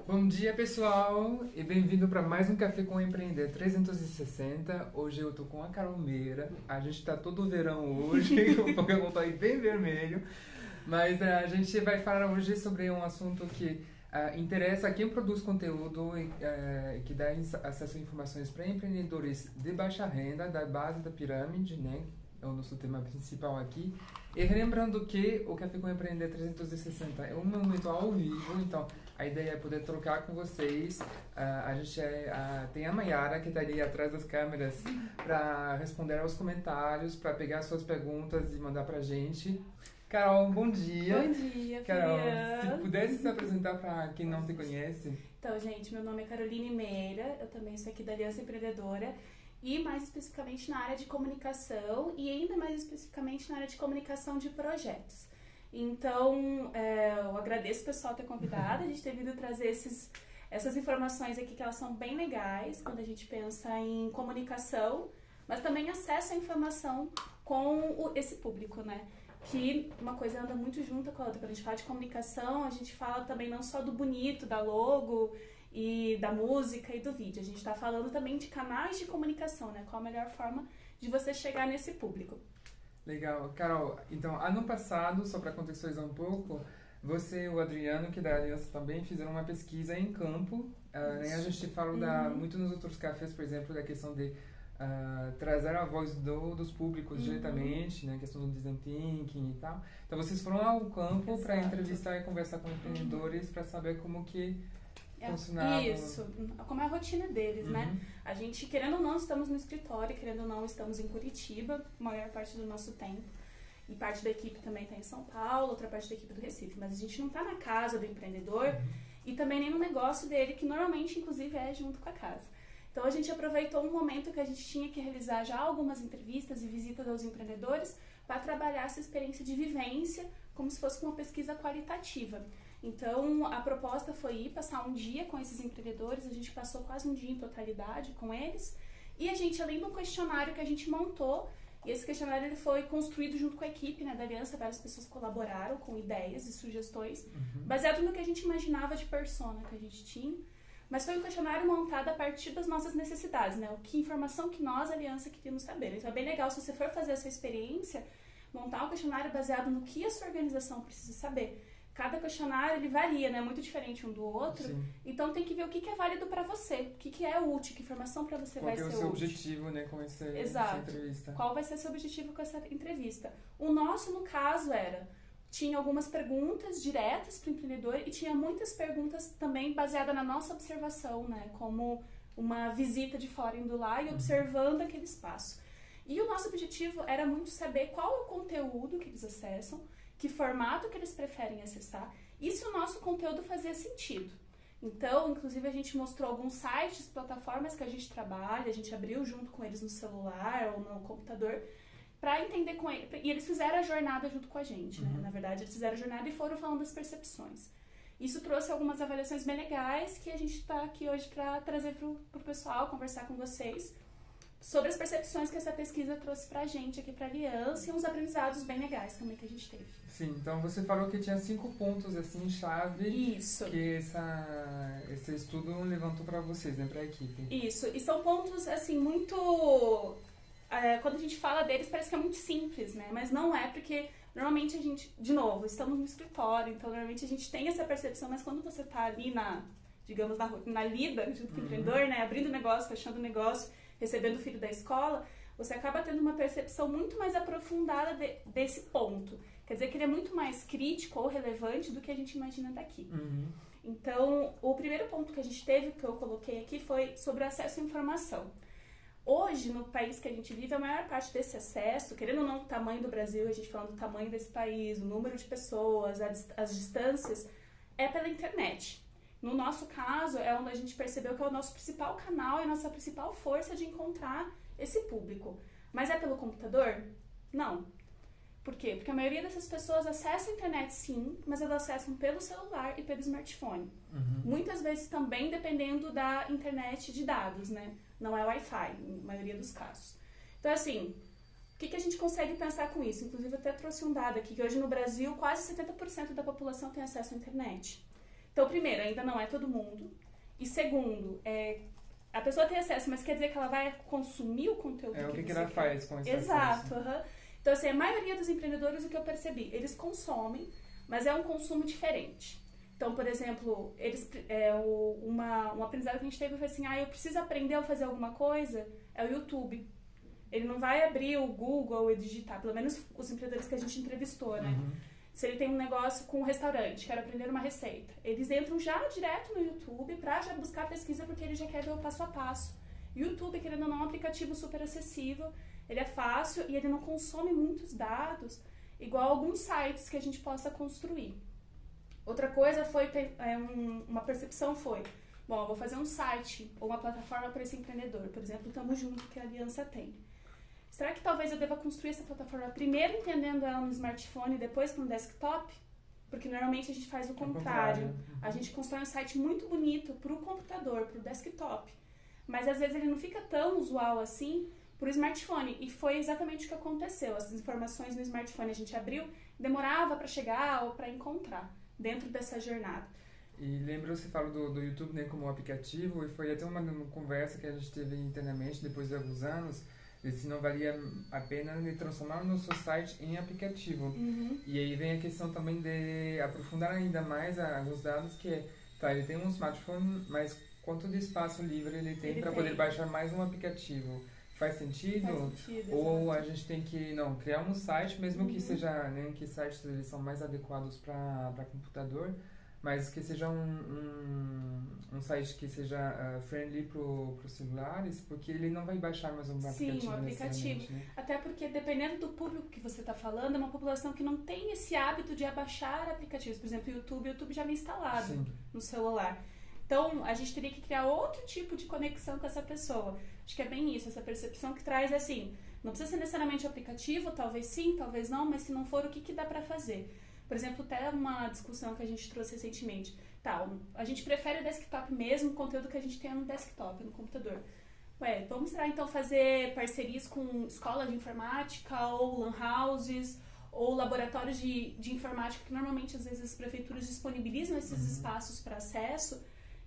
Bom dia, pessoal, e bem-vindo para mais um Café com Empreender 360. Hoje eu tô com a Carol Meira. A gente tá todo verão hoje, com o Pokémon tá aí bem vermelho. Mas a gente vai falar hoje sobre um assunto que interessa a quem produz conteúdo e que dá acesso a informações para empreendedores de baixa renda, da base da pirâmide, né? É o nosso tema principal aqui. E lembrando que o Café com Empreender 360 é um momento ao vivo, então a ideia é poder trocar com vocês. A gente tem a Mayara que está ali atrás das câmeras para responder aos comentários, para pegar suas perguntas e mandar para a gente. Carol, bom dia. Bom dia, Carol, Filian. se pudesse se apresentar para quem não te conhece. Então, gente, meu nome é Caroline Meira, eu também sou aqui da Aliança Empreendedora e mais especificamente na área de comunicação e ainda mais especificamente na área de comunicação de projetos. Então, eu agradeço o pessoal ter convidado, a gente ter vindo trazer essas informações aqui que elas são bem legais quando a gente pensa em comunicação, mas também acesso à informação com esse público, né? Que uma coisa anda muito junto com a outra. Quando a gente fala de comunicação, a gente fala também não só do bonito, da logo e da música e do vídeo. A gente está falando também de canais de comunicação, né? Qual a melhor forma de você chegar nesse público. Legal. Carol, então, ano passado, só para contextualizar um pouco, você e o Adriano, que da Aliança também, fizeram uma pesquisa em campo. Né? A gente falou muito nos outros cafés, por exemplo, da questão de trazer a voz dos públicos diretamente, né? A questão do design thinking e tal. Então, vocês foram ao campo para entrevistar e conversar com empreendedores para saber como que funcionava. Isso, como é a rotina deles, né? A gente, querendo ou não, estamos no escritório, querendo ou não, estamos em Curitiba, a maior parte do nosso tempo. E parte da equipe também está em São Paulo, outra parte da equipe do Recife. Mas a gente não está na casa do empreendedor e também nem no negócio dele, que normalmente, inclusive, é junto com a casa. Então, a gente aproveitou um momento que a gente tinha que realizar já algumas entrevistas e visitas aos empreendedores para trabalhar essa experiência de vivência como se fosse uma pesquisa qualitativa. Então, a proposta foi ir passar um dia com esses empreendedores, a gente passou quase um dia em totalidade com eles, e a gente, além de um questionário que a gente montou, e esse questionário ele foi construído junto com a equipe, né, da Aliança, várias pessoas colaboraram com ideias e sugestões, baseado no que a gente imaginava de persona que a gente tinha, mas foi um questionário montado a partir das nossas necessidades, né, que informação que nós, Aliança, queríamos saber. Então é bem legal, se você for fazer essa experiência, montar um questionário baseado no que a sua organização precisa saber. Cada questionário ele varia, né? Muito diferente um do outro. Sim. Então tem que ver o que é válido para você, o que é útil, que informação para você vai ser útil. Qual é o seu objetivo, né, com essa entrevista? Qual vai ser seu objetivo com essa entrevista? O nosso, no caso, tinha algumas perguntas diretas para o empreendedor e tinha muitas perguntas também baseadas na nossa observação, né? Como uma visita de fora indo lá e observando aquele espaço. E o nosso objetivo era muito saber qual é o conteúdo que eles acessam, que formato que eles preferem acessar e se o nosso conteúdo fazia sentido. Então, inclusive, a gente mostrou alguns sites, plataformas que a gente trabalha, a gente abriu junto com eles no celular ou no computador para entender com eles. E eles fizeram a jornada junto com a gente, né? Na verdade, eles fizeram a jornada e foram falando das percepções. Isso trouxe algumas avaliações bem legais que a gente está aqui hoje para trazer para o pessoal, conversar com vocês sobre as percepções que essa pesquisa trouxe pra gente aqui pra Aliança e uns aprendizados bem legais também que a gente teve. Sim, então você falou que tinha 5 pontos assim, chave. Isso. Que esse estudo levantou pra vocês, né, pra equipe. Isso, e são pontos assim, muito... quando a gente fala deles parece que é muito simples, né, mas não é, porque normalmente a gente, de novo, estamos no escritório, então normalmente a gente tem essa percepção, mas quando você tá ali digamos, na lida, junto com o empreendedor, né, abrindo negócio, fechando negócio, recebendo o filho da escola, você acaba tendo uma percepção muito mais aprofundada desse ponto. Quer dizer que ele é muito mais crítico ou relevante do que a gente imagina daqui. Então, o primeiro ponto que a gente teve, que eu coloquei aqui, foi sobre o acesso à informação. Hoje, no país que a gente vive, a maior parte desse acesso, querendo ou não o tamanho do Brasil, a gente falando do tamanho desse país, o número de pessoas, as distâncias, é pela internet. No nosso caso, é onde a gente percebeu que é o nosso principal canal e a nossa principal força de encontrar esse público. Mas é pelo computador? Não. Por quê? Porque a maioria dessas pessoas acessa a internet sim, mas elas acessam pelo celular e pelo smartphone. Muitas vezes também dependendo da internet de dados, né? Não é Wi-Fi, na maioria dos casos. Então, assim, o que a gente consegue pensar com isso? Inclusive, eu até trouxe um dado aqui, que hoje no Brasil quase 70% da população tem acesso à internet. Então, primeiro, ainda não é todo mundo. E segundo, a pessoa tem acesso, mas quer dizer que ela vai consumir o conteúdo que o que você ela quer. faz com esse Exato. acesso. Então, assim, a maioria dos empreendedores, o que eu percebi, eles consomem, mas é um consumo diferente. Então, por exemplo, um aprendizado que a gente teve foi assim, eu preciso aprender a fazer alguma coisa, é o YouTube. Ele não vai abrir o Google e digitar, pelo menos os empreendedores que a gente entrevistou, né? Uhum. Se ele tem um negócio com um restaurante, quer aprender uma receita, eles entram já direto no YouTube pra já buscar a pesquisa, porque ele já quer ver o passo a passo. YouTube, querendo ou não, é um aplicativo super acessível, ele é fácil e ele não consome muitos dados, igual alguns sites que a gente possa construir. Outra coisa foi, uma percepção foi, bom, eu vou fazer um site ou uma plataforma para esse empreendedor, por exemplo, o Tamo Junto, que a Aliança tem. Será que talvez eu deva construir essa plataforma primeiro entendendo ela no smartphone e depois no desktop? Porque normalmente a gente faz o contrário. A gente constrói um site muito bonito para o computador, para o desktop. Mas às vezes ele não fica tão usual assim para o smartphone. E foi exatamente o que aconteceu. As informações no smartphone a gente abriu, demorava para chegar ou para encontrar dentro dessa jornada. E lembra, você fala do YouTube, né, como um aplicativo, e foi até uma conversa que a gente teve internamente depois de alguns anos, se não valia a pena transformar o nosso site em aplicativo. Uhum. E aí vem a questão também de aprofundar ainda mais os dados, que ele tem um smartphone, mas quanto de espaço livre ele tem para poder baixar mais um aplicativo? Faz sentido? Faz sentido, ou exato. a gente tem que criar um site, mesmo que seja, né, que sites eles são mais adequados para computador, mas que seja um site que seja friendly para os celulares, porque ele não vai baixar mais um aplicativo. Sim, um aplicativo. Né? Até porque, dependendo do público que você está falando, é uma população que não tem esse hábito de abaixar aplicativos. Por exemplo, o YouTube já vem instalado no celular. Então, a gente teria que criar outro tipo de conexão com essa pessoa. Acho que é bem isso, essa percepção que traz assim, não precisa ser necessariamente o aplicativo, talvez sim, talvez não, mas se não for, o que dá para fazer? Por exemplo, até uma discussão que a gente trouxe recentemente. A gente prefere o desktop mesmo, o conteúdo que a gente tem no desktop, no computador. Vamos então fazer parcerias com escolas de informática ou lan houses ou laboratórios de informática, que normalmente às vezes as prefeituras disponibilizam esses espaços para acesso,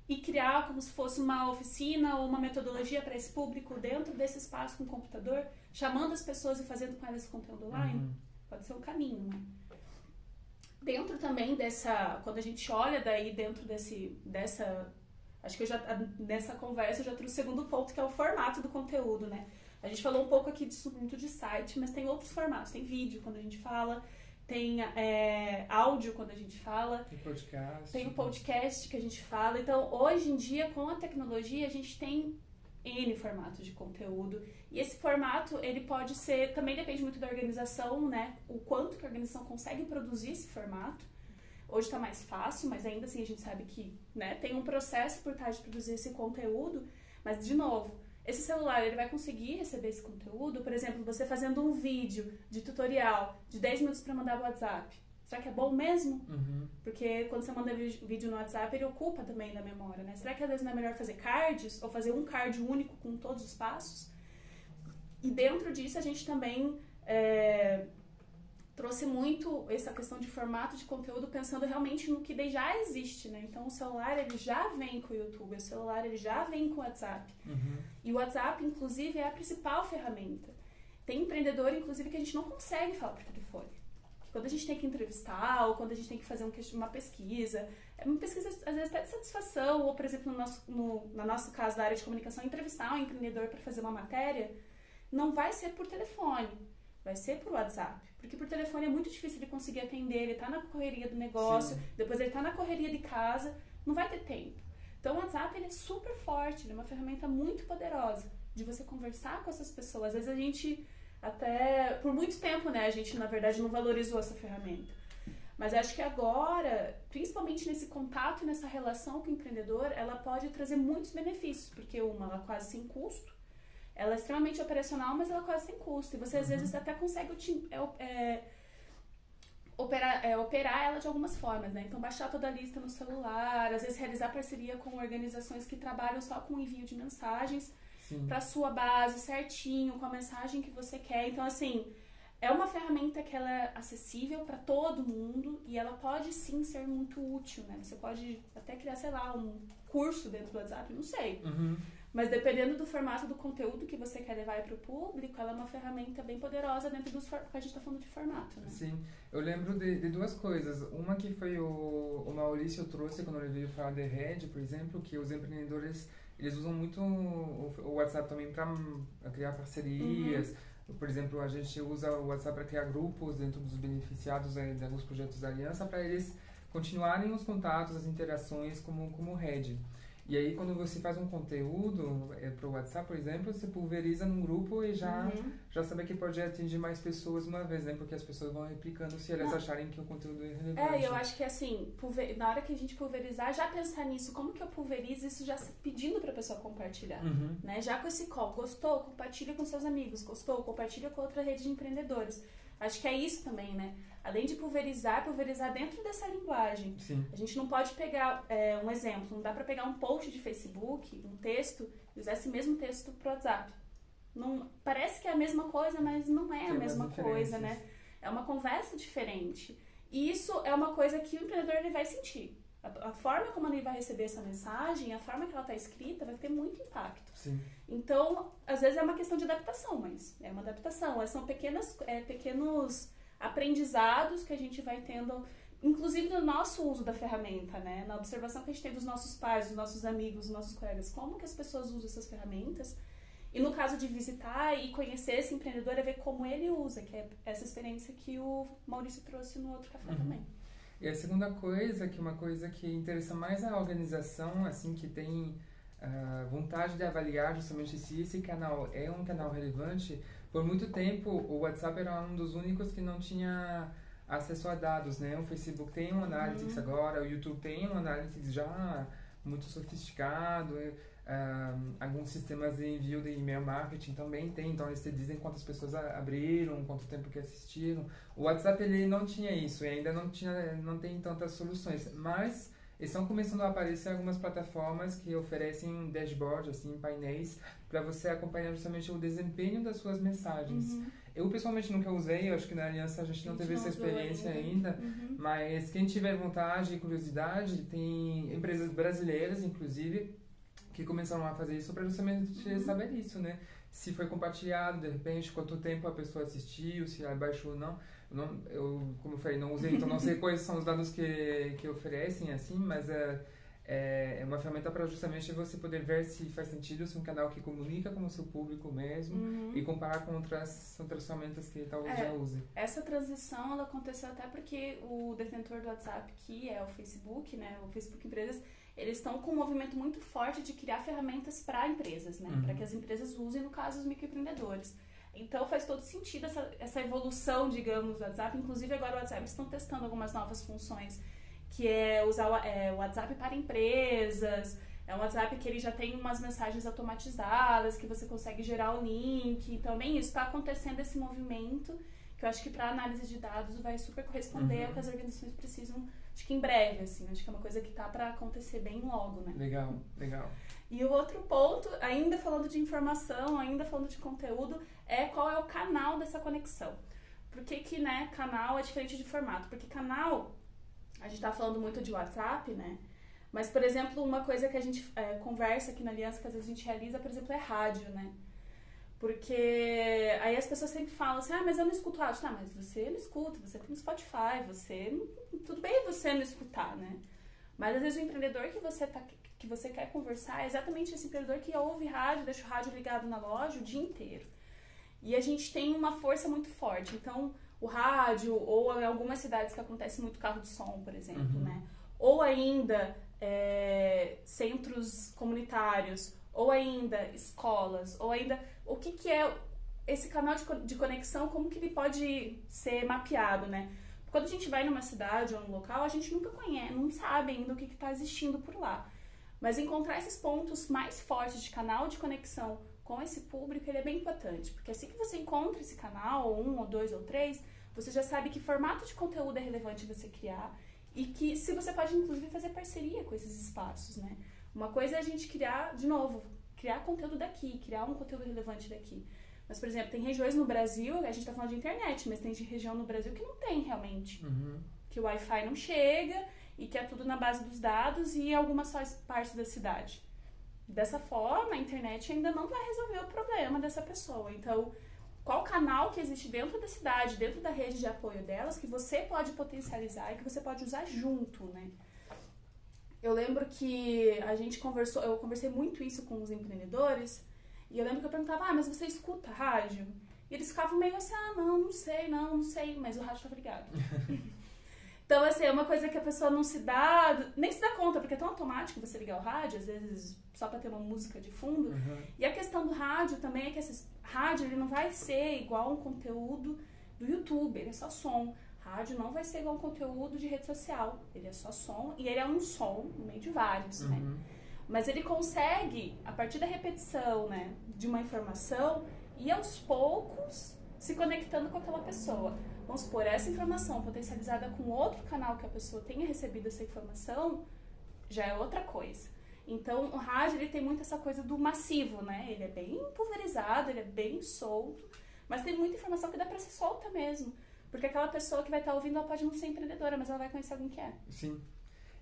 e criar como se fosse uma oficina ou uma metodologia para esse público dentro desse espaço com o computador, chamando as pessoas e fazendo com elas conteúdo online. Pode ser um caminho, né? Dentro também quando a gente olha daí dentro acho que nessa conversa eu já trouxe o segundo ponto, que é o formato do conteúdo, né? A gente falou um pouco aqui muito de site, mas tem outros formatos. Tem vídeo quando a gente fala, tem áudio quando a gente fala. Tem o podcast que a gente fala. Então, hoje em dia, com a tecnologia, a gente tem N formatos de conteúdo. E esse formato, ele pode ser... Também depende muito da organização, né? O quanto que a organização consegue produzir esse formato. Hoje está mais fácil, mas ainda assim a gente sabe que, né, tem um processo por trás de produzir esse conteúdo. Mas, de novo, esse celular, ele vai conseguir receber esse conteúdo? Por exemplo, você fazendo um vídeo de tutorial de 10 minutos para mandar o WhatsApp. Será que é bom mesmo? Porque quando você manda vídeo no WhatsApp, ele ocupa também da memória, né? Será que às vezes não é melhor fazer cards ou fazer um card único com todos os passos? E dentro disso a gente também trouxe muito essa questão de formato de conteúdo pensando realmente no que já existe, né? Então o celular ele já vem com o YouTube, o celular ele já vem com o WhatsApp. E o WhatsApp, inclusive, é a principal ferramenta. Tem empreendedor, inclusive, que a gente não consegue falar por telefone. Quando a gente tem que entrevistar ou quando a gente tem que fazer uma pesquisa, é uma pesquisa às vezes até de satisfação, ou por exemplo, no nosso caso da área de comunicação, entrevistar um empreendedor para fazer uma matéria, não vai ser por telefone, vai ser por WhatsApp. Porque por telefone é muito difícil ele conseguir atender, ele tá na correria do negócio, depois ele tá na correria de casa, não vai ter tempo. Então o WhatsApp ele é super forte, ele é uma ferramenta muito poderosa de você conversar com essas pessoas. Às vezes a gente até, por muito tempo, né, a gente na verdade não valorizou essa ferramenta. Mas acho que agora, principalmente nesse contato e nessa relação com o empreendedor, ela pode trazer muitos benefícios, porque ela é quase sem custo, ela é extremamente operacional, mas ela é quase sem custo. E você às vezes até consegue operar ela de algumas formas, né? Então baixar toda a lista no celular, às vezes realizar parceria com organizações que trabalham só com envio de mensagens para sua base certinho, com a mensagem que você quer. Então assim, é uma ferramenta que ela é acessível para todo mundo e ela pode sim ser muito útil, né? Você pode até criar, sei lá, um curso dentro do WhatsApp, não sei. Mas dependendo do formato do conteúdo que você quer levar para o público, ela é uma ferramenta bem poderosa dentro dos porque a gente está falando de formato, né? Sim, eu lembro de duas coisas. Uma que foi o Maurício trouxe quando ele veio falar de rede, por exemplo, que os empreendedores, eles usam muito o WhatsApp também para criar parcerias. Por exemplo, a gente usa o WhatsApp para criar grupos dentro dos beneficiados de alguns projetos da Aliança para eles continuarem os contatos, as interações como rede. E aí, quando você faz um conteúdo para o WhatsApp, por exemplo, você pulveriza num grupo e já sabe que pode atingir mais pessoas uma vez, né? Porque as pessoas vão replicando se elas acharem que o conteúdo é relevante. Eu acho que assim, na hora que a gente pulverizar, já pensar nisso, como que eu pulverizo isso já pedindo para a pessoa compartilhar, né? Já com esse call, gostou, compartilha com seus amigos, gostou, compartilha com outra rede de empreendedores. Acho que é isso também, né? Além de pulverizar dentro dessa linguagem. Sim. A gente não pode pegar um exemplo, não dá para pegar um post de Facebook, um texto, e usar esse mesmo texto pro WhatsApp. Não, parece que é a mesma coisa, mas não é a mesma coisa, né? É uma conversa diferente. E isso é uma coisa que o empreendedor ele vai sentir. A forma como ele vai receber essa mensagem, a forma que ela está escrita, vai ter muito impacto. Sim. Então, às vezes é uma questão de adaptação, mas é uma adaptação. São pequenos aprendizados que a gente vai tendo, inclusive no nosso uso da ferramenta, né? Na observação que a gente tem dos nossos pais, dos nossos amigos, dos nossos colegas, como que as pessoas usam essas ferramentas. E no caso de visitar e conhecer esse empreendedor, é ver como ele usa, que é essa experiência que o Maurício trouxe no outro café também. E a segunda coisa, que é uma coisa que interessa mais a organização, assim, que tem vontade de avaliar justamente se esse canal é um canal relevante. Por muito tempo, o WhatsApp era um dos únicos que não tinha acesso a dados, né? O Facebook tem um Analytics agora, o YouTube tem um Analytics já muito sofisticado, alguns sistemas de envio de e-mail marketing também tem, então eles te dizem quantas pessoas abriram, quanto tempo que assistiram. O WhatsApp ele não tinha isso e ainda não tem tantas soluções, mas estão começando a aparecer algumas plataformas que oferecem dashboard, assim, painéis, para você acompanhar justamente o desempenho das suas mensagens. Eu pessoalmente nunca usei, eu acho que na Aliança a gente não teve essa experiência ainda, mas quem tiver vontade e curiosidade, tem empresas brasileiras, inclusive, que começaram a fazer isso para justamente saber isso, né? Se foi compartilhado, de repente, quanto tempo a pessoa assistiu, se ela baixou ou não. Eu, como eu falei, não usei, então não sei quais são os dados que oferecem, assim, mas é uma ferramenta para justamente você poder ver se faz sentido, se é um canal que comunica com o seu público mesmo e comparar com outras ferramentas que talvez já use. Essa transição ela aconteceu até porque o detentor do WhatsApp, que é o Facebook, né, o Facebook Empresas, eles estão com um movimento muito forte de criar ferramentas para empresas, né, para que as empresas usem, no caso, os microempreendedores. Então faz todo sentido essa evolução, digamos, do WhatsApp. Inclusive agora o WhatsApp eles estão testando algumas novas funções, que é usar o WhatsApp para empresas. É um WhatsApp que ele já tem umas mensagens automatizadas, que você consegue gerar o link. Também isso está acontecendo, esse movimento, que eu acho que para análise de dados vai super corresponder ao que as organizações precisam, acho que em breve, assim. Acho que é uma coisa que está para acontecer bem logo, né? Legal, legal. E o outro ponto, ainda falando de informação, ainda falando de conteúdo, é qual é o canal dessa conexão. Por que, né, canal é diferente de formato? Porque canal, a gente tá falando muito de WhatsApp, né? Mas, por exemplo, uma coisa que a gente conversa aqui na Aliança, que às vezes a gente realiza, por exemplo, é rádio, né? Porque aí as pessoas sempre falam assim, mas eu não escuto rádio. Tá, mas você não escuta, você tem Spotify, tudo bem você não escutar, né? Mas às vezes o empreendedor que você quer conversar é exatamente esse empreendedor que ouve rádio, deixa o rádio ligado na loja o dia inteiro. E a gente tem uma força muito forte. Então, o rádio, ou em algumas cidades que acontece muito carro de som, por exemplo, né? Ou ainda centros comunitários, ou ainda escolas, ou ainda... O que é esse canal de conexão, como que ele pode ser mapeado, né? Quando a gente vai numa cidade ou num local, a gente nunca conhece, não sabe ainda o que está existindo por lá. Mas encontrar esses pontos mais fortes de canal de conexão com esse público, ele é bem importante. Porque assim que você encontra esse canal, ou 1, ou 2, ou 3, você já sabe que formato de conteúdo é relevante você criar e que se você pode, inclusive, fazer parceria com esses espaços, né? Uma coisa é a gente criar, de novo, criar conteúdo daqui, criar um conteúdo relevante daqui. Mas, por exemplo, tem regiões no Brasil, a gente tá falando de internet, mas tem região no Brasil que não tem realmente. Que o Wi-Fi não chega e que é tudo na base dos dados e em algumas só partes da cidade. Dessa forma, a internet ainda não vai resolver o problema dessa pessoa. Então, qual canal que existe dentro da cidade, dentro da rede de apoio delas, que você pode potencializar e que você pode usar junto, né? Eu lembro que eu conversei muito isso com os empreendedores, e eu lembro que eu perguntava, mas você escuta rádio? E eles ficavam meio assim, não sei, mas o rádio tá ligado. Então, assim, é uma coisa que a pessoa não se dá, nem se dá conta, porque é tão automático você ligar o rádio, às vezes só pra ter uma música de fundo. E a questão do rádio também é que esse rádio, ele não vai ser igual um conteúdo do YouTube, ele é só som. Rádio não vai ser igual um conteúdo de rede social, ele é só som, e ele é um som no meio de vários, né? Mas ele consegue, a partir da repetição, né, de uma informação, ir aos poucos se conectando com aquela pessoa. Vamos supor, essa informação potencializada com outro canal que a pessoa tenha recebido essa informação, já é outra coisa. Então, o rádio, ele tem muito essa coisa do massivo, né? Ele é bem pulverizado, ele é bem solto, mas tem muita informação que dá pra ser solta mesmo. Porque aquela pessoa que vai estar ouvindo, ela pode não ser empreendedora, mas ela vai conhecer alguém que é. Sim.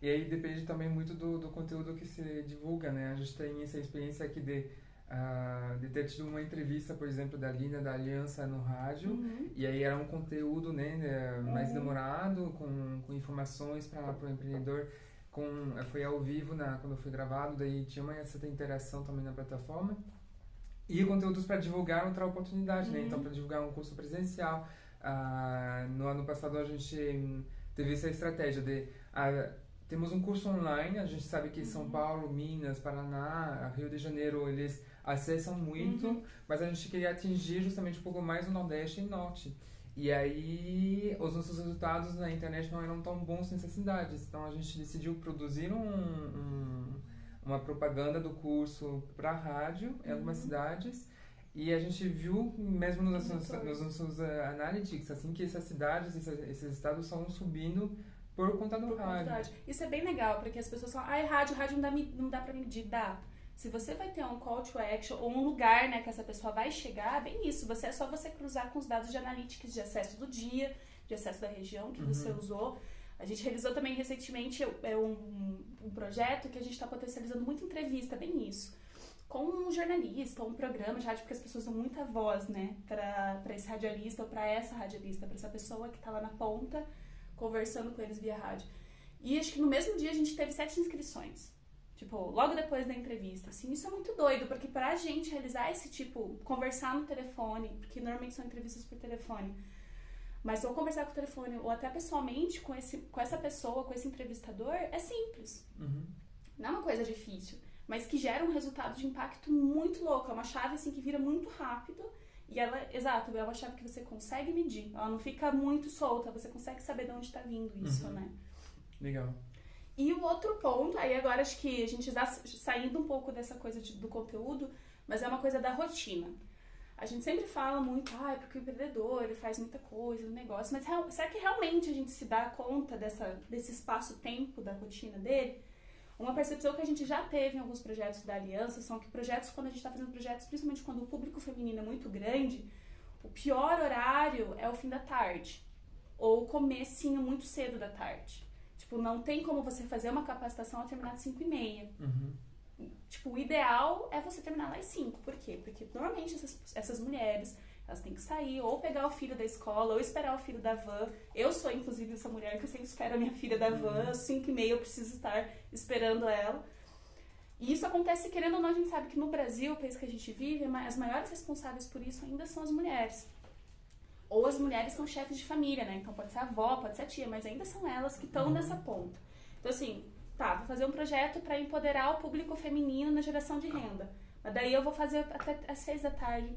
E aí depende também muito do conteúdo que se divulga, né? A gente tem essa experiência aqui de ter tido uma entrevista, por exemplo, da Lina da Aliança no rádio, e aí era um conteúdo, né, mais demorado, com informações para o empreendedor, foi ao vivo quando foi gravado, daí tinha uma certa interação também na plataforma, e conteúdos para divulgar outra oportunidade, né? Então, para divulgar um curso presencial. No ano passado a gente teve essa estratégia de temos um curso online, a gente sabe que São Paulo, Minas, Paraná, Rio de Janeiro, eles acessam muito, mas a gente queria atingir justamente um pouco mais o Nordeste e Norte. E aí os nossos resultados na internet não eram tão bons nessas cidades, então a gente decidiu produzir uma propaganda do curso para rádio em algumas cidades. E a gente viu, mesmo nos nossos analytics, assim, que essas cidades, esses estados estão subindo por conta do rádio. Isso é bem legal, porque as pessoas falam, rádio não dá pra medir, dá. Se você vai ter um call to action ou um lugar, né, que essa pessoa vai chegar, bem isso. É só você cruzar com os dados de analytics de acesso do dia, de acesso da região que você usou. A gente realizou também recentemente um projeto que a gente está potencializando muito entrevista, bem isso. Com um jornalista, ou um programa de rádio, porque as pessoas dão muita voz, né, para esse radialista ou para essa radialista, para essa pessoa que está lá na ponta, conversando com eles via rádio. E acho que no mesmo dia a gente teve 7 inscrições. Tipo, logo depois da entrevista, assim, isso é muito doido, porque pra gente realizar esse tipo, conversar no telefone, porque normalmente são entrevistas por telefone, mas ou conversar com o telefone, ou até pessoalmente com essa pessoa, com esse entrevistador, é simples. Não é uma coisa difícil, mas que gera um resultado de impacto muito louco. É uma chave, assim, que vira muito rápido, e ela, exato, é uma chave que você consegue medir, ela não fica muito solta, você consegue saber de onde tá vindo isso, né? Legal. E o outro ponto, aí agora acho que a gente está saindo um pouco dessa coisa do conteúdo, mas é uma coisa da rotina. A gente sempre fala muito, porque o empreendedor ele faz muita coisa no negócio, mas será que realmente a gente se dá conta desse espaço-tempo da rotina dele? Uma percepção que a gente já teve em alguns projetos da Aliança são que projetos, quando a gente está fazendo projetos, principalmente quando o público feminino é muito grande, o pior horário é o fim da tarde, ou o comecinho muito cedo da tarde. Tipo, não tem como você fazer uma capacitação a terminar às 5h30. Tipo, o ideal é você terminar lá às 5. Por quê? Porque normalmente essas mulheres, elas têm que sair, ou pegar o filho da escola, ou esperar o filho da van. Eu sou, inclusive, essa mulher que eu sempre espero a minha filha da van. Às 5h30 eu preciso estar esperando ela. E isso acontece, querendo ou não, a gente sabe que no Brasil, o país que a gente vive, as maiores responsáveis por isso ainda são as mulheres. Ou as mulheres são chefes de família, né? Então pode ser a avó, pode ser a tia, mas ainda são elas que estão nessa ponta. Então assim, vou fazer um projeto para empoderar o público feminino na geração de renda. Mas daí eu vou fazer até às 6 da tarde.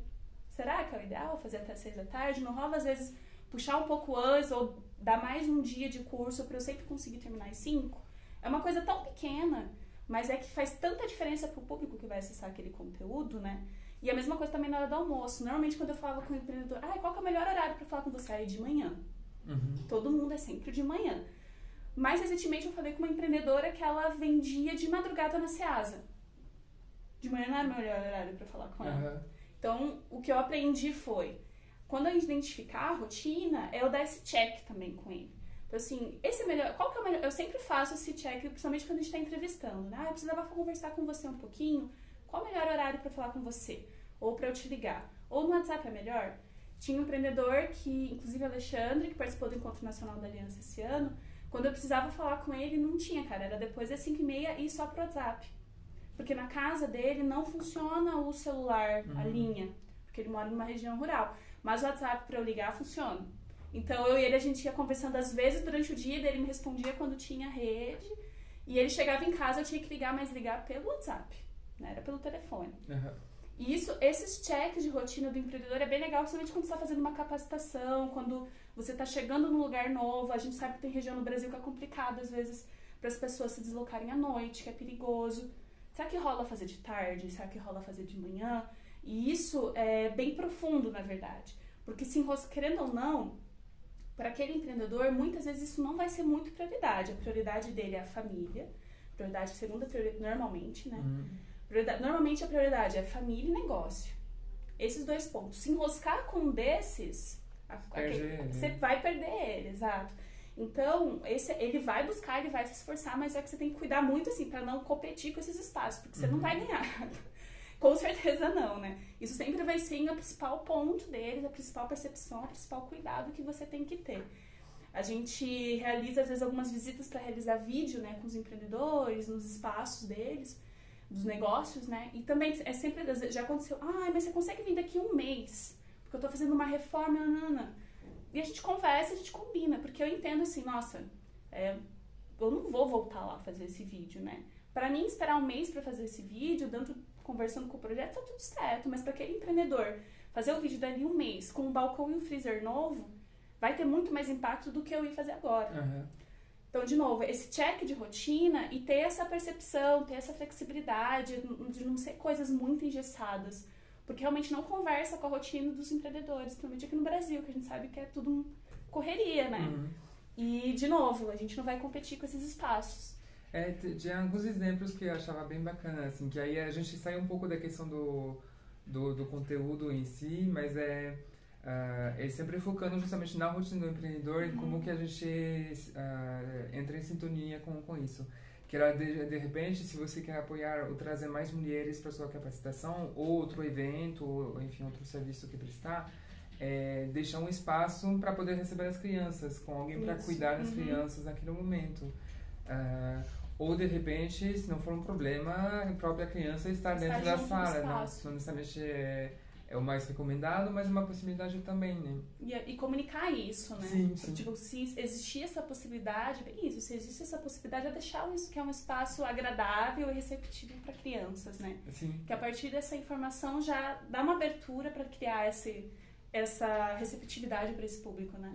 Será que é o ideal fazer até às 6 da tarde? Não rola às vezes puxar um pouco antes ou dar mais um dia de curso para eu sempre conseguir terminar às 5? É uma coisa tão pequena, mas é que faz tanta diferença pro público que vai acessar aquele conteúdo, né? E a mesma coisa também na hora do almoço. Normalmente quando eu falava com o empreendedor, qual que é o melhor horário para falar com você? Aí de manhã. Todo mundo é sempre de manhã. Mais recentemente eu falei com uma empreendedora que ela vendia de madrugada na Ceasa. De manhã não era o melhor horário para falar com ela. Então, o que eu aprendi foi, quando eu identificar a rotina, eu dar esse check também com ele. Então, assim, esse é melhor, qual que é o melhor? Eu sempre faço esse check, principalmente quando a gente está entrevistando, né? Eu precisava conversar com você um pouquinho, qual o melhor horário para falar com você? Ou para eu te ligar? Ou no WhatsApp é melhor? Tinha um empreendedor que, inclusive Alexandre, que participou do Encontro Nacional da Aliança esse ano, quando eu precisava falar com ele, não tinha, cara, era depois das 5h30 e só pro WhatsApp. Porque na casa dele não funciona o celular, a linha, porque ele mora numa região rural. Mas o WhatsApp para eu ligar funciona. Então eu e ele, a gente ia conversando às vezes durante o dia, daí ele me respondia quando tinha rede. E ele chegava em casa, eu tinha que ligar, mas ligar pelo WhatsApp, né? Era pelo telefone. E esses checks de rotina do empreendedor é bem legal, principalmente quando você está fazendo uma capacitação, quando você está chegando num lugar novo. A gente sabe que tem região no Brasil que é complicado, às vezes, para as pessoas se deslocarem à noite, que é perigoso. Será que rola fazer de tarde? Será que rola fazer de manhã? E isso é bem profundo, na verdade. Porque, querendo ou não, para aquele empreendedor, muitas vezes isso não vai ser muito prioridade. A prioridade dele é a família. Segunda prioridade, normalmente, né? Normalmente a prioridade é família e negócio. Esses dois pontos. Se enroscar com um desses, você vai perder ele, exato. Então, ele vai buscar, ele vai se esforçar, mas é que você tem que cuidar muito, assim, para não competir com esses espaços, porque você não vai ganhar. Com certeza não, né? Isso sempre vai ser o principal ponto deles, a principal percepção, o principal cuidado que você tem que ter. A gente realiza, às vezes, algumas visitas para realizar vídeo, né, com os empreendedores, nos espaços deles, dos negócios, né? E também, sempre, já aconteceu, mas você consegue vir daqui um mês, porque eu tô fazendo uma reforma, E a gente conversa, a gente combina, porque eu entendo assim, nossa, eu não vou voltar lá fazer esse vídeo, né? Pra mim, esperar um mês pra fazer esse vídeo, conversando com o projeto, tá tudo certo, mas pra aquele empreendedor fazer o vídeo dali um mês, com um balcão e um freezer novo, vai ter muito mais impacto do que eu ir fazer agora. Então, de novo, esse check de rotina e ter essa percepção, ter essa flexibilidade, de não ser coisas muito engessadas. Porque realmente não conversa com a rotina dos empreendedores, principalmente aqui no Brasil, que a gente sabe que é tudo correria, né? E, de novo, a gente não vai competir com esses espaços. Tinha alguns exemplos que eu achava bem bacana, assim, que aí a gente sai um pouco da questão do conteúdo em si, mas ele sempre focando justamente na rotina do empreendedor e como que a gente entra em sintonia com isso. Que era, de repente, se você quer apoiar ou trazer mais mulheres para sua capacitação, ou outro evento, ou enfim, outro serviço que prestar, deixar um espaço para poder receber as crianças, com alguém para cuidar das crianças naquele momento. Ou, de repente, se não for um problema, a própria criança estar dentro da sala, né? Não necessariamente é o mais recomendado, mas uma possibilidade também, né? E comunicar isso, né? Sim. Tipo, se existir essa possibilidade, se existe essa possibilidade, é deixar isso, que é um espaço agradável e receptivo para crianças, né? Sim. Que a partir dessa informação já dá uma abertura para criar essa receptividade para esse público, né?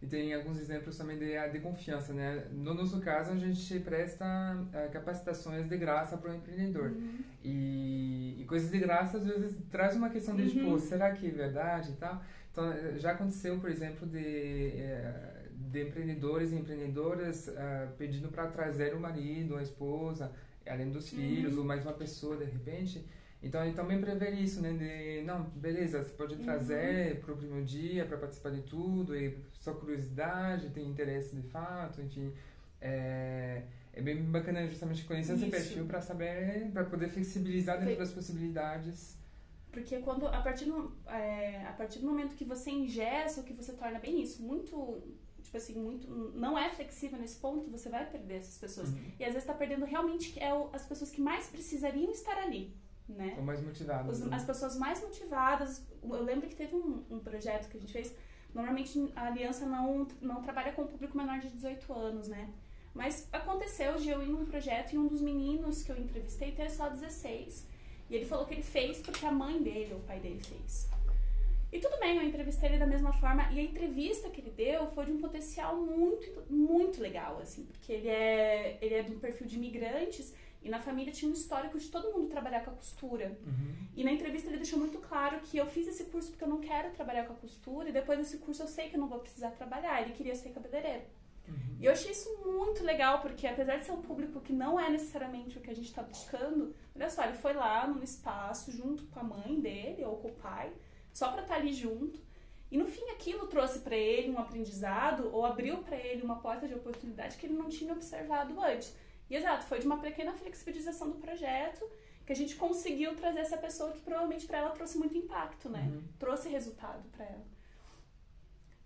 E tem alguns exemplos também de confiança, né? No nosso caso, a gente presta capacitações de graça para o empreendedor. E coisas de graça, às vezes, traz uma questão de, tipo, será que é verdade e tal? Então, já aconteceu, por exemplo, de empreendedores e empreendedoras pedindo para trazer o marido, a esposa, além dos filhos, ou mais uma pessoa, de repente. Então, ele também prevê isso, né? Não, beleza, você pode trazer para o primeiro dia, para participar de tudo, e só curiosidade, tem interesse de fato, enfim. É bem bacana justamente conhecer esse perfil para saber, para poder flexibilizar dentro das possibilidades. Porque a partir do momento que você engessa, o que você torna bem isso, tipo assim, não é flexível nesse ponto, você vai perder essas pessoas. E às vezes está perdendo realmente as pessoas que mais precisariam estar ali. Né? Estão mais motivadas. As pessoas mais motivadas. Eu lembro que teve um projeto que a gente fez. Normalmente a aliança não trabalha com o público menor de 18 anos, né? Mas aconteceu de eu ir num projeto e um dos meninos que eu entrevistei ter só 16. E ele falou que ele fez porque a mãe dele ou o pai dele fez. E tudo bem, eu entrevistei ele da mesma forma. E a entrevista que ele deu foi de um potencial muito, muito legal, assim. Porque ele é de um perfil de imigrantes. E na família tinha um histórico de todo mundo trabalhar com a costura. E na entrevista ele deixou muito claro que eu fiz esse curso porque eu não quero trabalhar com a costura. E depois desse curso eu sei que eu não vou precisar trabalhar. Ele queria ser cabeleireiro. E eu achei isso muito legal, porque apesar de ser um público que não é necessariamente o que a gente está buscando, olha só, ele foi lá num espaço junto com a mãe dele ou com o pai, só para estar ali junto. E no fim aquilo trouxe para ele um aprendizado ou abriu para ele uma porta de oportunidade que ele não tinha observado antes. E exato, foi de uma pequena flexibilização do projeto que a gente conseguiu trazer essa pessoa que provavelmente para ela trouxe muito impacto, né? Trouxe resultado para ela.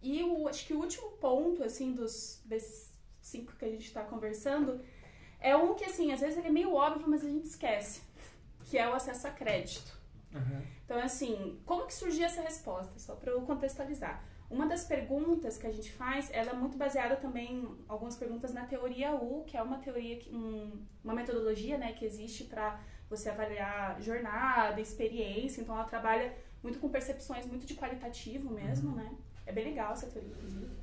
E acho que o último ponto, assim, desses 5 que a gente está conversando, é um que, assim, às vezes ele é meio óbvio, mas a gente esquece, que é o acesso a crédito. Então, assim, como que surgiu essa resposta? Só para eu contextualizar. Uma das perguntas que a gente faz, ela é muito baseada também, algumas perguntas na teoria U, que é uma teoria, uma metodologia, né, que existe para você avaliar jornada, experiência. Então, ela trabalha muito com percepções muito de qualitativo mesmo, né? É bem legal essa teoria, inclusive.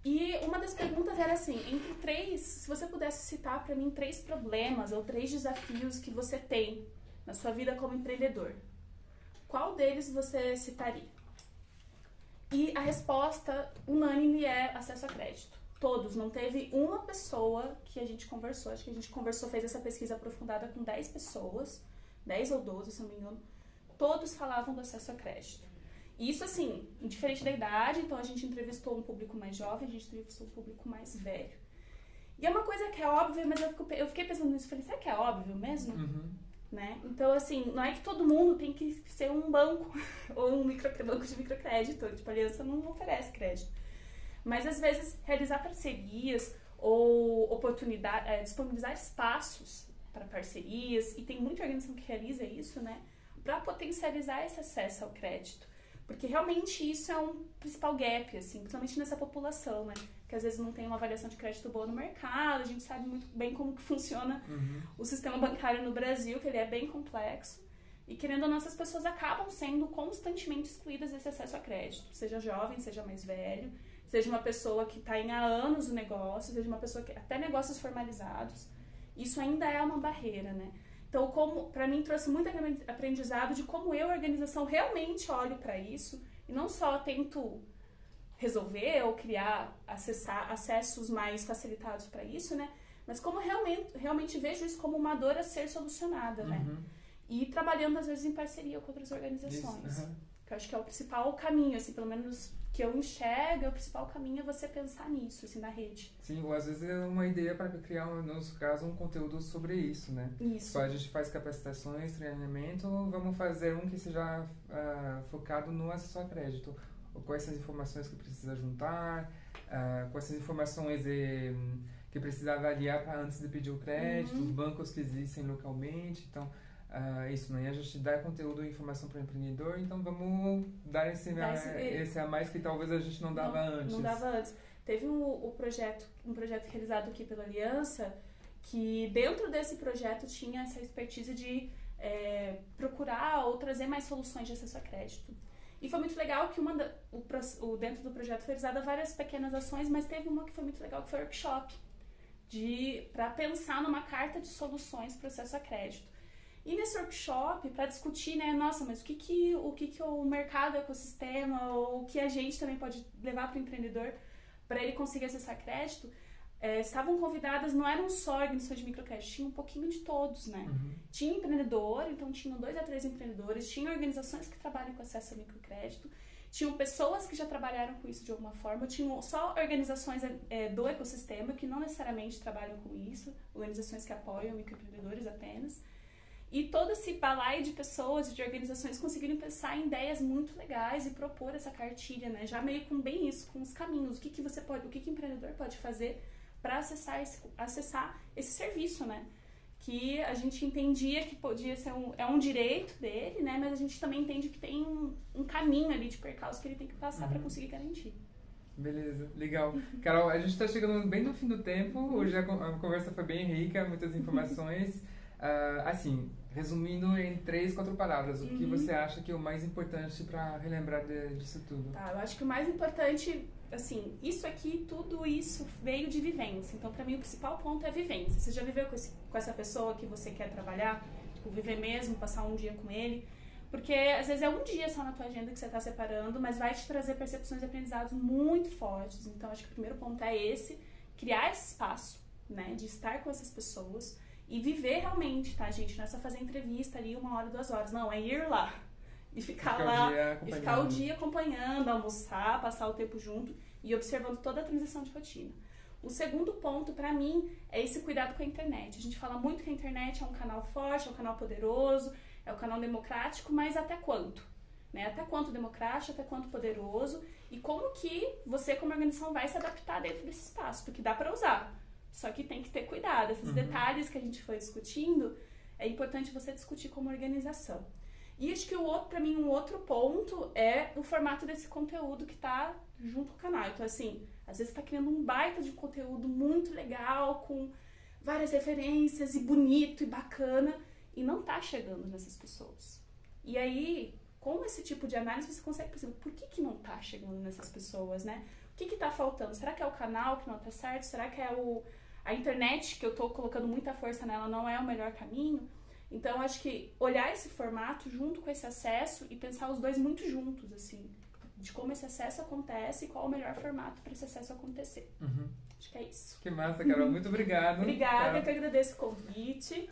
E uma das perguntas era assim, entre 3, se você pudesse citar para mim 3 problemas ou 3 desafios que você tem na sua vida como empreendedor, qual deles você citaria? E a resposta unânime é acesso a crédito. Todos, não teve uma pessoa que a gente conversou, acho que a gente conversou, fez essa pesquisa aprofundada com 10 pessoas, 10 ou 12, se não me engano, todos falavam do acesso a crédito. Isso, assim, indiferente da idade, então a gente entrevistou um público mais jovem, a gente entrevistou um público mais velho. E é uma coisa que é óbvia, mas eu fiquei pensando nisso e falei, será que é óbvio mesmo? Né? Então, assim, não é que todo mundo tem que ser um banco ou um banco de microcrédito, tipo, a Aliança não oferece crédito. Mas, às vezes, realizar parcerias ou disponibilizar espaços para parcerias, e tem muita organização que realiza isso, né? Para potencializar esse acesso ao crédito. Porque realmente isso é um principal gap, assim, principalmente nessa população, né? Que às vezes não tem uma avaliação de crédito boa no mercado, a gente sabe muito bem como que funciona o sistema bancário no Brasil, que ele é bem complexo. E querendo ou não, essas pessoas acabam sendo constantemente excluídas desse acesso a crédito. Seja jovem, seja mais velho, seja uma pessoa que está há anos no negócio, seja uma pessoa que até negócios formalizados. Isso ainda é uma barreira, né? Então, para mim, trouxe muito aprendizado de como eu, organização, realmente olho para isso e não só tento resolver ou criar, acessos mais facilitados para isso, né? Mas como realmente vejo isso como uma dor a ser solucionada, né? E trabalhando, às vezes, em parceria com outras organizações. Que eu acho que é o principal caminho, assim, pelo menos que eu enxergo, o principal caminho é você pensar nisso, assim, na rede. Sim, ou às vezes é uma ideia para criar, no nosso caso, um conteúdo sobre isso, né? Isso. A gente faz capacitações, treinamento, vamos fazer um que seja focado no acesso a crédito. Quais são as informações que precisa juntar, quais são as informações que precisa avaliar antes de pedir o crédito, os bancos que existem localmente, então... isso, né? A gente dá conteúdo e informação para o empreendedor, então vamos dar esse a mais que talvez a gente não dava antes. Não dava antes. Teve um projeto realizado aqui pela Aliança, que dentro desse projeto tinha essa expertise de procurar ou trazer mais soluções de acesso a crédito. E foi muito legal que dentro do projeto foi realizada várias pequenas ações, mas teve uma que foi muito legal, que foi o workshop, para pensar numa carta de soluções para o acesso a crédito. E nesse workshop, para discutir, né, nossa, mas o que o mercado, o ecossistema, ou o que a gente também pode levar para o empreendedor para ele conseguir acessar crédito, estavam convidadas, não eram só organizações de microcrédito, tinha um pouquinho de todos, né? Tinha empreendedor, então tinham 2 a 3 empreendedores, tinha organizações que trabalham com acesso a microcrédito, tinham pessoas que já trabalharam com isso de alguma forma, tinham só organizações do ecossistema que não necessariamente trabalham com isso, organizações que apoiam microempreendedores apenas. E todo esse balaio de pessoas e de organizações conseguiram pensar em ideias muito legais e propor essa cartilha, né? Já meio com bem isso, com os caminhos, o que o empreendedor pode fazer para acessar esse serviço, né? Que a gente entendia que podia ser um direito dele, né? Mas a gente também entende que tem um caminho ali de percalço que ele tem que passar para conseguir garantir. Beleza, legal. Carol, a gente está chegando bem no fim do tempo, hoje a conversa foi bem rica, muitas informações. Assim, resumindo em 3, 4 palavras, o que você acha que é o mais importante para relembrar disso tudo? Tá, eu acho que o mais importante, assim, tudo isso veio de vivência. Então, para mim, o principal ponto é vivência. Você já viveu com essa pessoa que você quer trabalhar? Tipo, viver mesmo, passar um dia com ele? Porque, às vezes, é um dia só na tua agenda que você está separando, mas vai te trazer percepções e aprendizados muito fortes. Então, acho que o primeiro ponto é esse. criar esse espaço, né, de estar com essas pessoas e viver realmente, tá, gente? Não é só fazer entrevista ali 1 hora, 2 horas. Não, é ir lá e ficar lá, e ficar o dia acompanhando, almoçar, passar o tempo junto e observando toda a transição de rotina. O segundo ponto, pra mim, é esse cuidado com a internet. A gente fala muito que a internet é um canal forte, é um canal poderoso, é um canal democrático, mas até quanto? Né? Até quanto democrático, até quanto poderoso, e como que você, como organização, vai se adaptar dentro desse espaço, porque dá pra usar, só que tem que ter cuidado. Esses detalhes que a gente foi discutindo, é importante você discutir como organização. E acho que pra mim, um outro ponto é o formato desse conteúdo que tá junto com o canal. Então, assim, às vezes tá criando um baita de conteúdo muito legal, com várias referências, e bonito, e bacana, e não tá chegando nessas pessoas. E aí, com esse tipo de análise, você consegue perceber por que não tá chegando nessas pessoas, né? O que tá faltando? Será que é o canal que não tá certo? Será que é a internet, que eu tô colocando muita força nela, não é o melhor caminho? Então, acho que olhar esse formato junto com esse acesso e pensar os dois muito juntos, assim, de como esse acesso acontece e qual o melhor formato para esse acesso acontecer. Acho que é isso. Que massa, Carol. Muito obrigado. Obrigada, eu que agradeço o convite.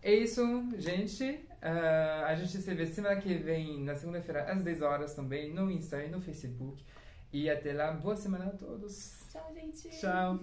É isso, gente. A gente se vê semana que vem, na segunda-feira, às 10 horas também, no Insta e no Facebook. E até lá, boa semana a todos. Tchau, gente. Tchau.